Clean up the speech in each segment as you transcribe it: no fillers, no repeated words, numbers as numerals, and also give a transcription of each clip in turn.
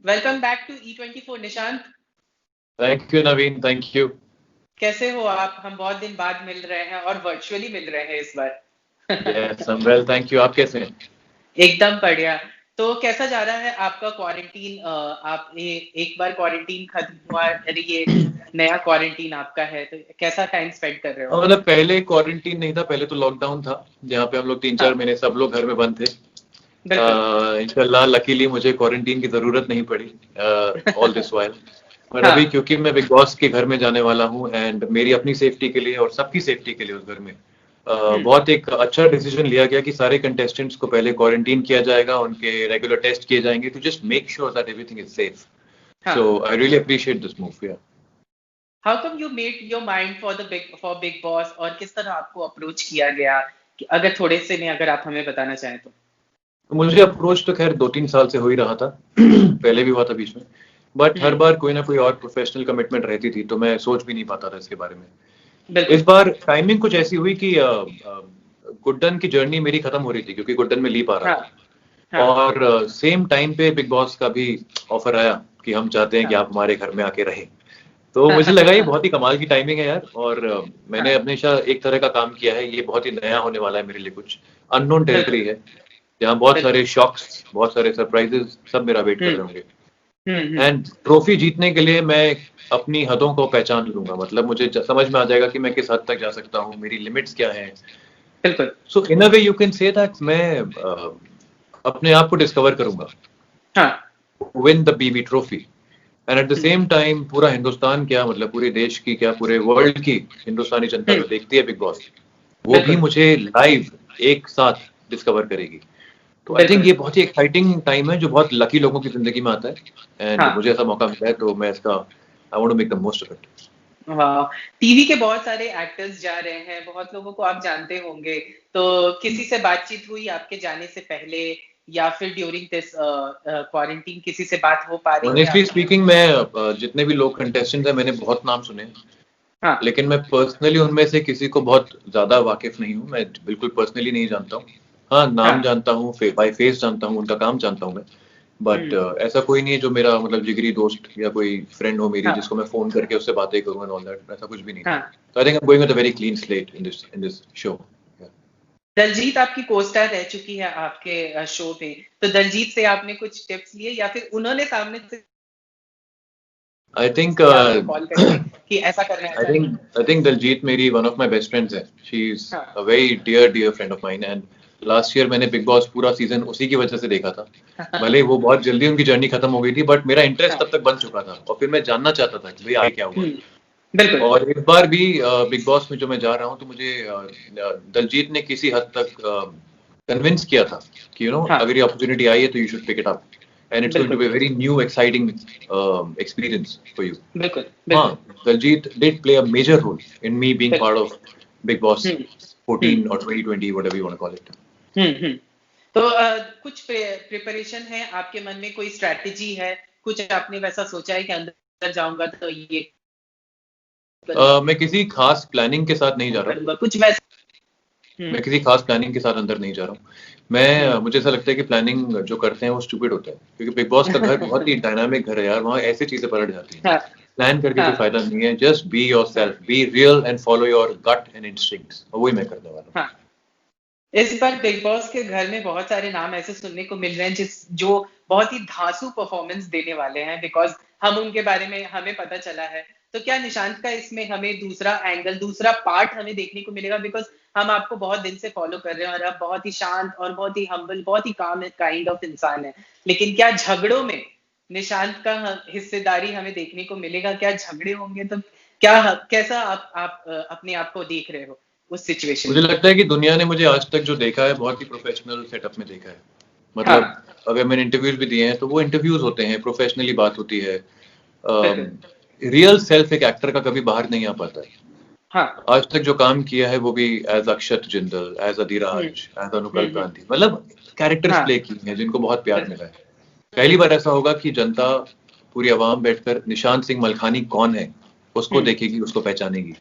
Welcome back to E24 Nishant. Thank you Naveen, thank you. कैसे हो आप? हम बहुत दिन बाद मिल रहे हैं और वर्चुअली मिल रहे हैं इस बार। Yes I am well, thank you. आप कैसे हैं? एकदम बढ़िया। तो कैसा जा रहा है आपका क्वारंटीन? आपने एक बार क्वारंटीन खत्म हुआ, अरे ये नया क्वारंटीन आपका है, तो कैसा टाइम स्पेंड कर रहे हो? मतलब पहले क्वारंटीन नहीं था, पहले तो लॉकडाउन था जहाँ पे हम लोग 3-4 महीने सब लोग घर में बंद थे। बिल्कुल। इंशाल्लाह लकीली मुझे क्वारंटीन की जरूरत नहीं पड़ी ऑल दिस वाइल। पर हाँ। अभी क्योंकि मैं बिग बॉस के घर में जाने वाला हूँ एंड मेरी अपनी सेफ्टी के लिए और सबकी सेफ्टी के लिए उस घर में हम्म। बहुत एक अच्छा डिसीजन लिया गया कि सारे कंटेस्टेंट्स को पहले क्वारंटीन किया जाएगा, उनके रेगुलर टेस्ट किए जाएंगे to just make sure that everything is safe. हाँ। So I really appreciate this move. Yeah how come you made your mind for Bigg Boss, और किस तरह आपको अप्रोच किया गया? कि अगर थोड़े से में अगर आप हमें बताना चाहें तो। तो मुझे अप्रोच तो खैर 2-3 साल से हो ही रहा था पहले भी हुआ था बीच में, बट हर हम्म। बार कोई ना कोई और प्रोफेशनल कमिटमेंट रहती थी तो मैं सोच भी नहीं पाता था इसके बारे में। बिल्कुल। इस बार टाइमिंग कुछ ऐसी हुई कि गुड्डन की जर्नी मेरी खत्म हो रही थी क्योंकि गुड्डन में लीप आ रहा हाँ। था, हाँ। और सेम टाइम पे बिग बॉस का भी ऑफर आया कि हम चाहते हैं कि हाँ। आप हमारे घर में आके रहें। तो हाँ। मुझे लगा ये बहुत ही कमाल की टाइमिंग है यार, और मैंने हाँ। हमेशा एक तरह का काम किया है, ये बहुत ही नया होने वाला है मेरे लिए, कुछ अननोन बिल्कुल। टेरिटरी है जहाँ बहुत बिल्कुल। सारे शॉक्स, बहुत सारे सरप्राइजेस सब मेरा वेट कर हम्म। रहे होंगे। हम्म। एंड ट्रॉफी जीतने के लिए मैं अपनी हदों को पहचान लूंगा, मतलब मुझे समझ में आ जाएगा कि मैं किस हद तक जा सकता हूँ, मेरी लिमिट्स क्या हैं। बिल्कुल। So in a way you can say that मैं अपने आप को डिस्कवर करूंगा, हाँ। Win the BB trophy. And at the hmm. Same time पूरा हिंदुस्तान क्या, मतलब पूरे देश की क्या, पूरे वर्ल्ड की हिंदुस्तानी जनता हम्म। जो देखती है बिग बॉस, वो भी बिल्कुल। मुझे लाइव एक साथ डिस्कवर करेगी। तो आई थिंक बिल्कुल। ये बहुत ही एक्साइटिंग टाइम है जो बहुत लकी लोगों की जिंदगी में आता है, एंड हाँ। मुझे ऐसा मौका मिला है तो मैं इसका I want to make the most of it. वाह। टीवी के बहुत सारे एक्टर्स जा रहे हैं, बहुत लोगों को आप जानते होंगे। तो किसी से बातचीत हुई आपके जाने से पहले, या फिर ड्यूरिंग दिस क्वारंटीन किसी से बात हो पा रही है ऑनेस्टली आपकी? स्पीकिंग मैं जितने भी लोग कंटेस्टेंट हैं मैंने बहुत नाम सुने हैं, हाँ। लेकिन मैं पर्सनली उनमें से किसी को बहुत ज्यादा वाकिफ नहीं हूँ, मैं बिल्कुल पर्सनली नहीं जानता हूँ। हाँ, नाम हाँ। जानता हूँ, बाय फेस जानता हूँ, उनका काम जानता हूँ मैं, बट हम्म। ऐसा कोई नहीं है जो मेरा मतलब जिगरी दोस्त या कोई फ्रेंड हो मेरी हाँ। जिसको मैं फोन करके उससे बातें करूँ एंड ऑल दैट, ऐसा कुछ भी नहीं था। हाँ। तो I think I am going with a very clean slate in this show. Daljeet आपकी कोस्टार रह चुकी है आपके शो पे, तो दलजीत से आपने कुछ टिप्स लिए या फिर उन्होंने सामने से आई थिंक किया आपको कॉल करके कि ऐसा करना है, I ऐसा नहीं? think I think Daljit मेरी one of my best friends है। She's हाँ। a very dear friend of mine and last year मैंने बिग बॉस पूरा सीजन उसी की वजह से देखा था। भले ही वो बहुत जल्दी उनकी जर्नी खत्म हो गई थी, बट मेरा इंटरेस्ट हाँ। तब तक बन चुका था और फिर मैं जानना चाहता था कि भाई आगे क्या हुआ। बिल्कुल। और इस बार भी बिग बॉस में जो मैं जा रहा हूँ तो मुझे दलजीत ने किसी हद तक कन्विंस किया था कि हाँ। अगर ये अपॉर्चुनिटी आई है तो you should pick it up and it's going to बिल्कुल। Be very new exciting experience for you. बिल्कुल। हाँ, बिल्कुल। Daljit did play a major role in me being बिल्कुल। part of Big Boss hmm. Hmm. 14 or 2020, whatever you want to call it. हम्म। तो कुछ preparation है आपके मन में? कोई स्ट्रेटजी है? कुछ आपने वैसा सोचा है कि अंदर जाऊंगा तो ये मैं किसी खास प्लानिंग के साथ नहीं जा रहा हूँ। करूंगा, कुछ वैसा? मैं हम्म। किसी खास प्लानिंग के साथ अंदर नहीं जा रहा हूँ। मैं हम्म। मुझे ऐसा लगता है कि प्लानिंग जो करते हैं वो स्टूपिड होता है, क्योंकि बिग बॉस का घर बहुत ही डायनामिक घर है यार, वहाँ ऐसी चीजें पलट जाती हैं। हाँ। प्लान करके कोई हाँ। फायदा नहीं है, जस्ट बी योर हाँ। Self, be real and follow your gut and instincts, और वही मैं करने वाला हूँ। हाँ। इस बार बिग बॉस के घर में बहुत सारे नाम ऐसे सुनने को मिल रहे हैं जो बहुत ही धांसू परफॉर्मेंस देने वाले हैं, बिकॉज हम उनके बारे में हमें पता चला है। तो क्या निशांत का इसमें हमें दूसरा एंगल, दूसरा पार्ट हमें देखने को मिलेगा? बिकॉज हम आपको बहुत दिन से फॉलो कर रहे हैं और आप बहुत ही शांत और बहुत ही हम्बल, बहुत ही काम काइंड ऑफ इंसान है, लेकिन क्या झगड़ों में निशांत का हिस्सेदारी हमें देखने को मिलेगा? क्या झगड़े होंगे तो क्या, कैसा आप अपने आप को देख रहे हो उस सिचुएशन मुझे में? लगता है कि दुनिया ने मुझे आज तक जो देखा है बहुत ही प्रोफेशनल सेटअप में देखा है। हाँ। मतलब अगर मैंने इंटरव्यूज भी दिए हैं तो वो इंटरव्यूज होते हैं, प्रोफेशनली बात होती है। बिल्कुल। रियल सेल्फ एक एक्टर का कभी बाहर नहीं आ पाता है। हाँ। आज तक जो काम किया है वो भी एज अक्षत जिंदल, एज हम्म। अधिराज, एज अनुकल क्रांति, मतलब कैरेक्टर्स हाँ। प्ले की हैं जिनको बहुत प्यार बिल्कुल। मिला है। पहली बार ऐसा होगा कि जनता, पूरी आवाम बैठकर निशांत सिंह मलखानी कौन है उसको हम्म। देखेगी, उसको पहचानेगी।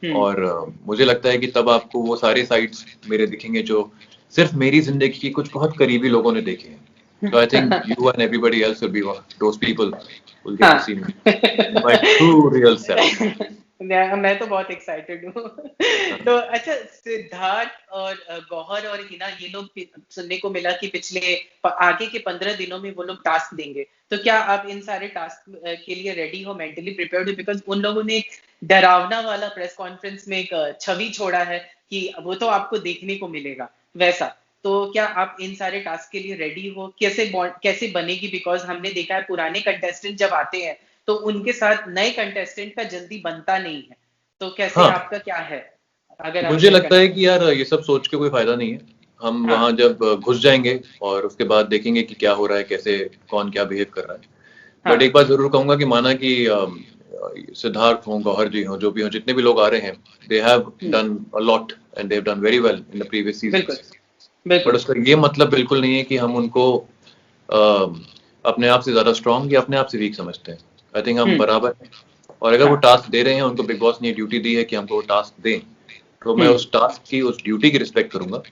हम्म। और मुझे लगता है कि तब आपको वो सारे साइड्स मेरे दिखेंगे जो सिर्फ मेरी जिंदगी की कुछ बहुत करीबी लोगों ने देखे हैं। So I think you and everybody else will be those people will get to हाँ see me in my true real self. मैं तो बहुत एक्साइटेड हूँ तो अच्छा सिद्धार्थ और गौहर और हिना ये लोग सुनने को मिला कि आगे के 15 दिनों में वो लोग टास्क देंगे तो क्या आप इन सारे टास्क के लिए रेडी हो मेंटली प्रिपेयर्ड हो बिकॉज उन लोगों ने एक डरावना वाला प्रेस कॉन्फ्रेंस में एक छवि छोड़ा है कि वो तो आपको देखने को मिलेगा वैसा तो क्या आप इन सारे टास्क के लिए रेडी हो कैसे बनेगी बिकॉज हमने देखा है पुराने कंटेस्टेंट जब आते हैं तो उनके साथ नए कंटेस्टेंट का जल्दी बनता नहीं है तो कैसे हाँ, आपका क्या है अगर आप मुझे शेयर लगता करना है चाहें कि यार ये सब सोच के कोई फायदा नहीं है। हम हाँ वहां जब घुस जाएंगे और उसके बाद देखेंगे कि क्या हो रहा है, कैसे कौन क्या बिहेव कर रहा है। बट हाँ एक बात जरूर कहूंगा कि माना कि सिद्धार्थ हो, गौहर जी हो, जो भी हो, जितने भी लोग आ रहे हैं, they have done a lot and they have done very well in the previous बिल्कुल सीजन्स। बट बिल्कुल उसका ये मतलब बिल्कुल नहीं है कि हम उनको अपने आप से ज्यादा स्ट्रांग या अपने आप से वीक समझते हैं। आई थिंक हम बराबर हैं। और अगर वो हाँ टास्क दे रहे हैं, उनको बिग बॉस ने ड्यूटी दी है कि हमको वो टास्क दें, तो मैं उस टास्क की, उस ड्यूटी की रिस्पेक्ट करूंगा।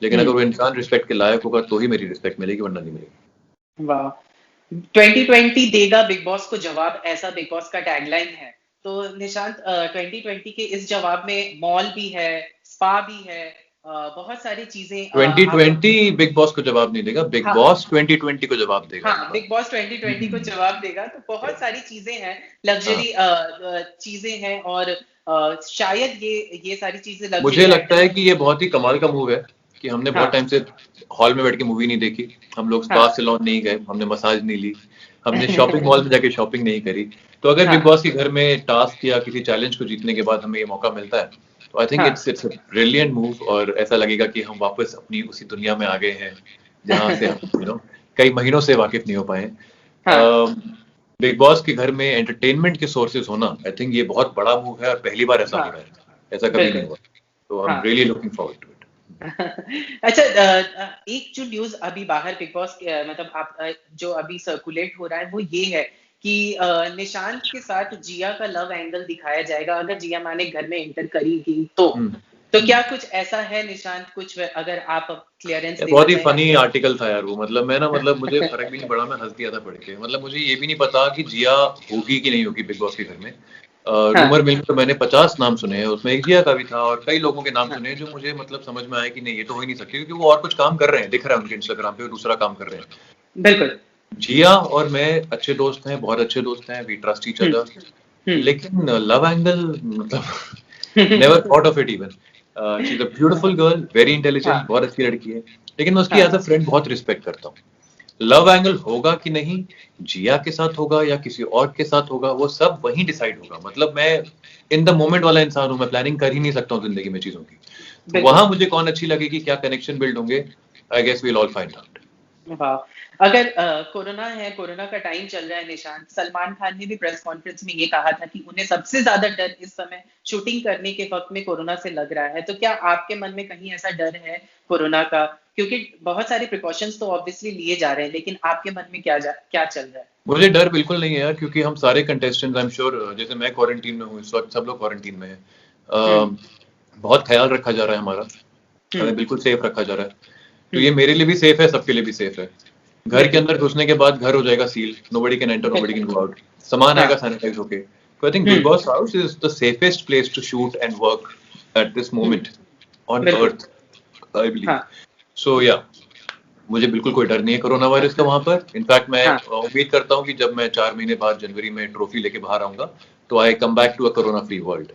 लेकिन अगर वो इंसान रिस्पेक्ट के लायक होगा तो ही मेरी रिस्पेक्ट मिलेगी, वरना नहीं मिलेगी। वाह 2020 देगा बिग बॉस को जवाब ऐसा बिग बॉस का टैगलाइन है तो निशांत 2020 के इस जवाब में मॉल भी है स्पा भी है बहुत सारी चीजें आप 2020 बिग बॉस को जवाब नहीं देगा, बिग हाँ बॉस 2020 को जवाब देगा हाँ आपका। बिग बॉस 2020 को जवाब देगा तो बहुत सारी चीजें हैं हाँ, लग्जरी चीजें हैं और शायद ये सारी चीजें मुझे लग्जरी लगता है आइटम कि ये बहुत ही कमाल का मूव है कि हमने बहुत हाँ टाइम से हॉल में बैठ के मूवी नहीं देखी, हम लोग स्पा हाँ सैलून नहीं गए, हमने मसाज नहीं ली, हमने शॉपिंग मॉल में जाके शॉपिंग नहीं करी। तो अगर बिग हाँ बॉस के घर में टास्क या किसी चैलेंज को जीतने के बाद हमें ये मौका मिलता है, तो आई थिंक हाँ इट्स अ ब्रिलियंट मूव। और ऐसा लगेगा कि हम वापस अपनी उसी दुनिया में आ गए हैं जहां से हम कई महीनों से वाकिफ नहीं हो पाए। हाँ बिग बॉस के घर में एंटरटेनमेंट के सोर्सेज होना, आई थिंक ये बहुत बड़ा मूव है और पहली बार ऐसा हाँ हो रहा है, ऐसा कभी नहीं बिल्कुल हुआ। तो आई एम हाँ really looking forward to it. अच्छा एक जो न्यूज अभी बाहर बिग बॉस मतलब आप जो अभी सर्कुलेट हो रहा है वो ये है कि निशांत के साथ जिया का लव एंगल दिखाया जाएगा अगर जिया माने घर में एंटर करेगी तो क्या कुछ ऐसा है निशांत कुछ अगर आप क्लियरेंस ये देना बहुत ही चाहें फनी आर्टिकल था यार वो, मतलब मैं ना, मतलब मुझे फर्क भी नहीं पड़ा, मैं हंस दिया था पढ़ के। मतलब मुझे ये भी नहीं पता कि जिया होगी कि नहीं होगी बिग बॉस के घर में। हाँ रूमर मिल तो मैंने 50 नाम सुने हैं, उसमें एक जिया का भी था और कई लोगों के नाम सुने हैं, जो मुझे मतलब समझ में आया कि नहीं, ये तो हो ही नहीं सकती, क्योंकि वो और कुछ काम कर रहे हैं, दिख रहा है उनके इंस्टाग्राम पे, वो दूसरा काम कर रहे हैं। बिल्कुल जिया और मैं अच्छे दोस्त हैं, बहुत अच्छे दोस्त हैं, वी ट्रस्ट ईच अदर। हम्म लेकिन लव एंगल, मतलब never thought of it even. She is a beautiful girl, very intelligent, हाँ बहुत अच्छी लड़की है, लेकिन मैं उसकी हाँ एज अ फ्रेंड बहुत रिस्पेक्ट करता हूँ। लव एंगल होगा कि नहीं, जिया के साथ होगा या किसी और के साथ होगा, वो सब वहीं डिसाइड होगा। मतलब मैं इन द मोमेंट वाला इंसान हूँ, मैं प्लानिंग कर ही नहीं सकता हूँ जिंदगी में चीजों की। तो बिल्कुल वहां मुझे कौन अच्छी लगेगी, क्या कनेक्शन बिल्ड होंगे, I guess we'll all find out. वाह अगर कोरोना है कोरोना का टाइम चल रहा है निशांत सलमान खान ने भी प्रेस कॉन्फ्रेंस में ये कहा था कि उन्हें सबसे ज्यादा डर इस समय शूटिंग करने के वक्त में कोरोना से लग रहा है तो क्या आपके मन में कहीं ऐसा डर है कोरोना का क्योंकि बहुत सारे प्रिकॉशंस तो ऑब्वियसली लिए जा रहे हैं लेकिन आपके मन में क्या चल रहा है मुझे डर बिल्कुल नहीं है यार, क्योंकि हम सारे कंटेस्टेंट्स, आई एम श्योर, जैसे मैं क्वारंटीन में हूँ इस वक्त, सब लोग क्वारंटीन में है। हम्म बहुत ख्याल रखा जा रहा है हमारा, हमें हम्म बिल्कुल सेफ रखा जा रहा है। तो ये हम्म मेरे लिए भी सेफ है, सबके लिए भी सेफ है। घर के बिल्कुल अंदर घुसने के बाद घर हो जाएगा seal, nobody can enter, nobody can go out, सामान हाँ आएगा सैनिटाइज होके। तो I think big hmm boss house is the safest place to shoot and work at this moment on बिल्कुल अर्थ, आई बिलीव। हाँ सो या, मुझे बिल्कुल कोई डर नहीं है कोरोना वायरस का वहां पर। इनफैक्ट मैं हाँ उम्मीद करता हूँ कि जब मैं 4 महीने बाद जनवरी में ट्रॉफी लेके बाहर आऊंगा, तो I come back to a corona free world.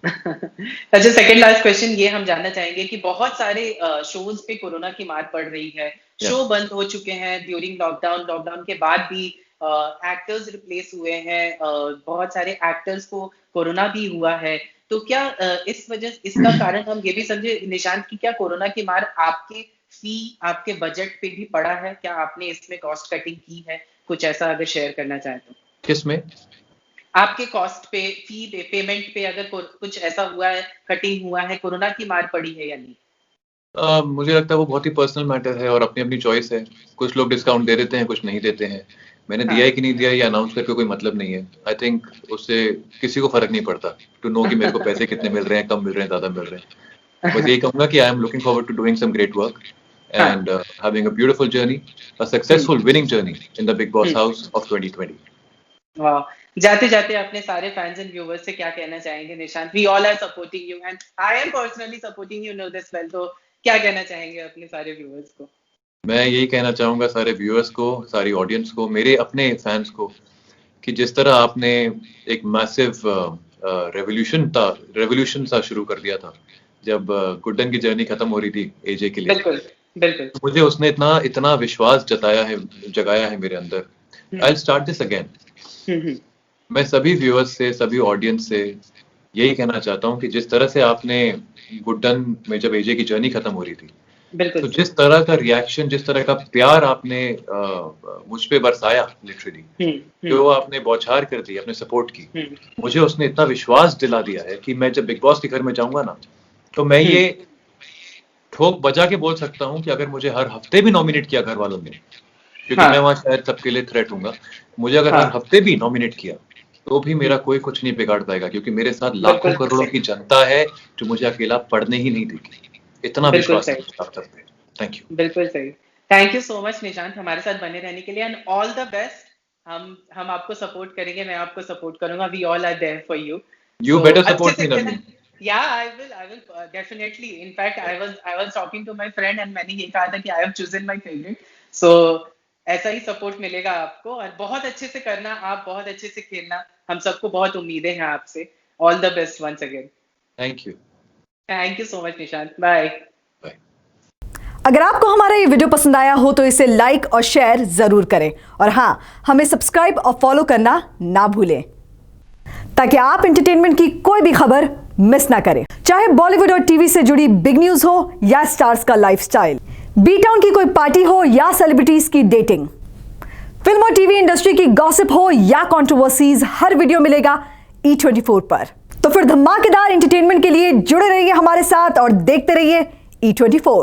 अच्छा सेकंड लास्ट क्वेश्चन ये हम जानना चाहेंगे कि बहुत सारे शोज पे कोरोना की मार पड़ रही है या शो बंद हो चुके हैं ड्यूरिंग लॉकडाउन के बाद भी एक्टर्स रिप्लेस हुए हैं बहुत सारे एक्टर्स को कोरोना भी हुआ है तो क्या इस वजह इसका कारण हम ये भी समझे निशांत की क्या कोरोना की मार आपके फी आपके बजट पे भी पड़ा है क्या आपने इसमें कॉस्ट कटिंग की है कुछ ऐसा अगर शेयर करना चाहें तो किस में? आपके कॉस्ट पे फी पे पेमेंट पे अगर कुछ ऐसा हुआ है कटिंग हुआ है कोरोना की मार पड़ी है या नहीं मुझे लगता है वो बहुत ही पर्सनल मैटर है और अपनी अपनी चॉइस है। कुछ लोग डिस्काउंट दे देते हैं, कुछ नहीं देते हैं। मैंने दिया हाँ है कि नहीं दिया, ये अनाउंस करके कोई मतलब नहीं है। आई थिंक उससे किसी को फर्क नहीं पड़ता टू नो कि मेरे को पैसे कितने मिल रहे हैं, कम मिल रहे हैं, ज्यादा मिल रहे हैं। बस यही कहूंगा कि I am looking forward to doing some great work and having a beautiful journey, a successful winning journey in the Big Boss house of 2020. वाह, जाते जाते अपने सारे फैंस एंड व्यूअर्स से क्या कहना चाहेंगे Nishant? We all are supporting you and I am personally supporting you, know this well, तो क्या कहना चाहेंगे अपने सारे व्यूअर्स को? मैं यही कहना चाहूंगा सारे व्यूअर्स को, सारी ऑडियंस को, मेरे अपने फैंस को, कि जिस तरह आपने एक मैसिव रेवोल्यूशन सा शुरू कर दिया था जब गुड्डन की जर्नी खत्म हो रही थी एजे के लिए। बिल्कुल बिल्कुल। तो मुझे उसने इतना विश्वास जगाया है मेरे अंदर। I will start this again. मैं सभी व्यूअर्स से, सभी ऑडियंस से यही कहना चाहता हूँ कि जिस तरह से आपने गुड्डन में जब एजे की जर्नी खत्म हो रही थी, तो जिस तरह का रिएक्शन, जिस तरह का प्यार आपने मुझ पे बरसाया, लिटरली जो आपने बौछार कर दी अपने सपोर्ट की, मुझे उसने इतना विश्वास दिला दिया है कि मैं जब बिग बॉस के घर में जाऊंगा ना, तो मैं ये ठोक बजा के बोल सकता हूँ कि अगर मुझे हर हफ्ते भी नॉमिनेट किया घर वालों ने, क्योंकि मैं वहां शायद सबके लिए थ्रेट हूंगा, मुझे अगर हर हफ्ते भी नॉमिनेट किया तो भी मेरा कोई कुछ नहीं बिगाड़ पाएगा, क्योंकि मेरे साथ लाखों करोड़ों की जनता है जो मुझे अकेला पढ़ने ही नहीं देगी। इतना विश्वास है आप सब पे। Thank you. बिल्कुल सही। Thank you so much Nishant, हमारे साथ बने रहने के लिए, एंड ऑल द बेस्ट। हम आपको सपोर्ट करेंगे, मैं आपको सपोर्ट करूंगा। We all are there for you. You better support me, Nandini. Yeah, I will definitely. In fact, I was talking to my friend and मैंने ये कहा था कि I have chosen my favorite. So ऐसा ही support मिलेगा आपको, और बहुत अच्छे से करना, आप बहुत अच्छे से खेलना, हम सबको बहुत उम्मीदें हैं आपसे। All the best once again. Thank you. Thank you so much Nishant, bye. अगर आपको हमारा ये वीडियो पसंद आया हो तो इसे लाइक और शेयर जरूर करें, और हाँ, हमें सब्सक्राइब और फॉलो करना ना भूलें, ताकि आप एंटरटेनमेंट की कोई भी खबर मिस ना करें। चाहे बॉलीवुड और टीवी से जुड़ी बिग न्यूज हो या स्टार्स का लाइफस्टाइल, बी टाउन की कोई पार्टी हो या सेलिब्रिटीज की डेटिंग, फिल्म और टीवी इंडस्ट्री की गॉसिप हो या कंट्रोवर्सीज, हर वीडियो मिलेगा E24 पर। तो फिर धमाकेदार एंटरटेनमेंट के लिए जुड़े रहिए हमारे साथ और देखते रहिए E24।